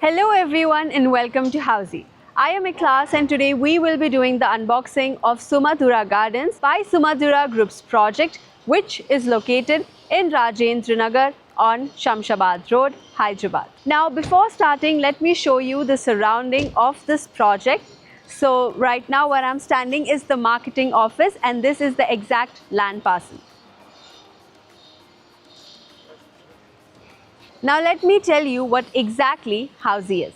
Hello everyone and welcome to Housey. I am Ikhlas and today we will be doing the unboxing of Sumadhura Gardens by Sumadhura Group's project, which is located in Rajendra Nagar on Shamshabad Road, Hyderabad. Now before starting, let me show you the surrounding of this project. So right now where I'm standing is the marketing office and this is the exact land parcel. Now let me tell you what exactly Housey is.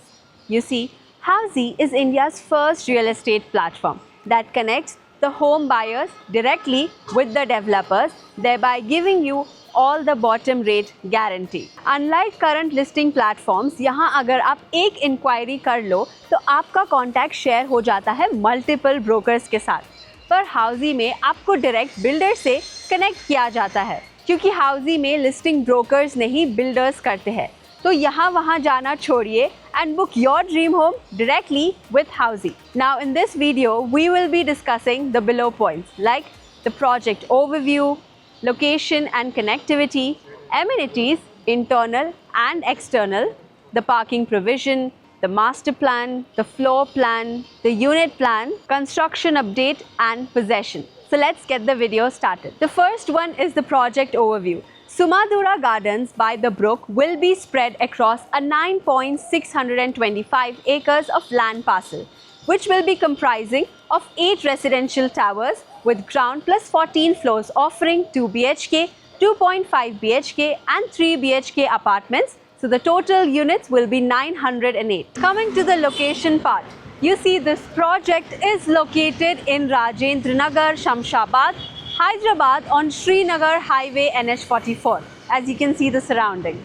You see, Housey is India's first real estate platform that connects the home buyers directly with the developers, thereby giving you all the bottom rate guarantee. Unlike current listing platforms, यहाँ अगर आप एक inquiry कर लो तो आपका contact share हो जाता है मल्टीपल ब्रोकर्स के साथ, पर हाउसी में आपको डायरेक्ट बिल्डर से कनेक्ट किया जाता है, क्योंकि हाउसी में लिस्टिंग ब्रोकर्स नहीं बिल्डर्स करते हैं। तो यहाँ वहाँ जाना छोड़िए and book your dream home directly with Housey. Now in this video, we will be discussing the below points like the project overview, location and connectivity, amenities, internal and external, the parking provision, the master plan, the floor plan, the unit plan, construction update and possession. So let's get the video started. The first one is the project overview. Sumadhura Gardens by the Brook will be spread across a 9.625 acres of land parcel, which will be comprising of 8 residential towers with ground plus 14 floors offering 2 BHK, 2.5 BHK and 3 BHK apartments. So the total units will be 908. Coming to the location part. You see, this project is located in Rajendra Nagar, Shamshabad, Hyderabad on Srinagar Highway NH44. As you can see the surrounding.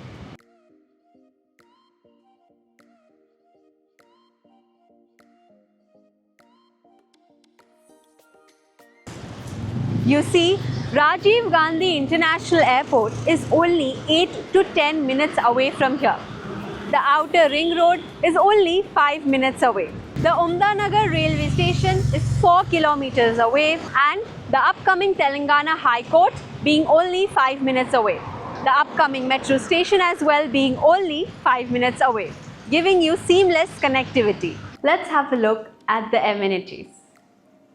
You see, Rajiv Gandhi International Airport is only 8 to 10 minutes away from here. The outer ring road is only 5 minutes away. The Umdanagar railway station is 4 kilometers away and the upcoming Telangana High Court being only 5 minutes away. The upcoming metro station as well being only 5 minutes away, giving you seamless connectivity. Let's have a look at the amenities.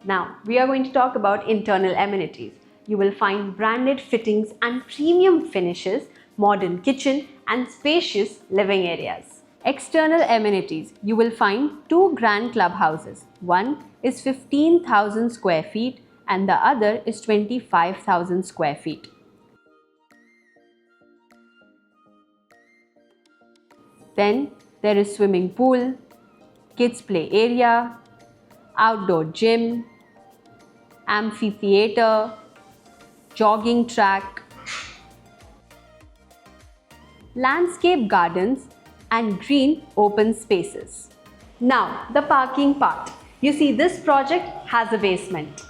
Now, we are going to talk about internal amenities. You will find branded fittings and premium finishes, modern kitchen and spacious living areas. External amenities, you will find 2 grand clubhouses. One is 15,000 square feet and the other is 25,000 square feet. Then there is swimming pool, kids play area, outdoor gym, amphitheater, jogging track, landscape gardens and green open spaces. Now the parking part. You see, this project has a basement.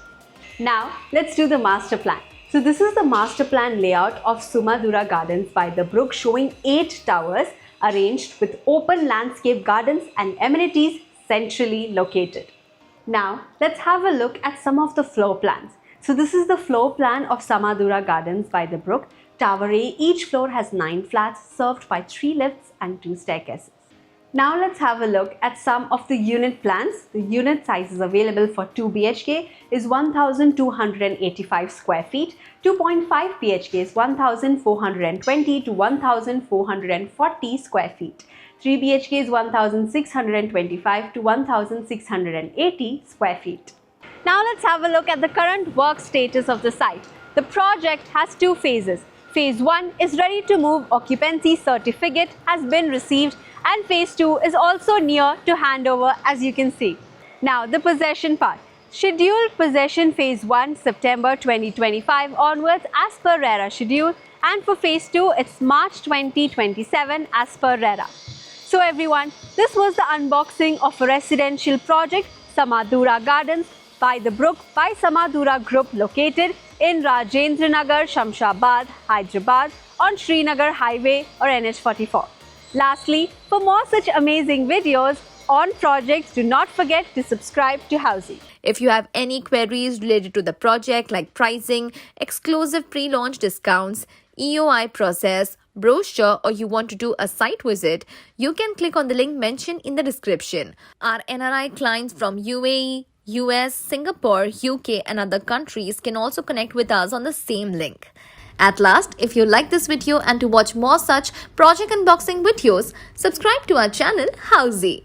Now let's do the master plan. So this is the master plan layout of Sumadhura Gardens by the Brook, showing 8 towers arranged with open landscape gardens and amenities centrally located. Now let's have a look at some of the floor plans. So this is the floor plan of Sumadhura Gardens by the Brook. Tower A, each floor has 9 flats served by 3 lifts and 2 staircases. Now let's have a look at some of the unit plans. The unit sizes available for 2 BHK is 1,285 square feet, 2.5 BHK is 1,420 to 1,440 square feet, 3 BHK is 1,625 to 1,680 square feet. Now let's have a look at the current work status of the site. The project has 2 phases. Phase 1 is ready to move, occupancy certificate has been received and phase 2 is also near to handover, as you can see. Now the possession part. Scheduled possession phase 1 September 2025 onwards as per RERA schedule, and for phase 2 it's March 2027 as per RERA. So everyone, this was the unboxing of a residential project, Sumadhura Gardens by the Brook by Sumadhura Group, located in Rajendra Nagar, Shamshabad, Hyderabad on Srinagar Highway or NH44. Lastly, for more such amazing videos on projects, do not forget to subscribe to Housey. If you have any queries related to the project like pricing, exclusive pre-launch discounts, EOI process, brochure, or you want to do a site visit, you can click on the link mentioned in the description. Our NRI clients from UAE, US, Singapore, UK, and other countries can also connect with us on the same link. At last, if you like this video and to watch more such project unboxing videos, subscribe to our channel Housey.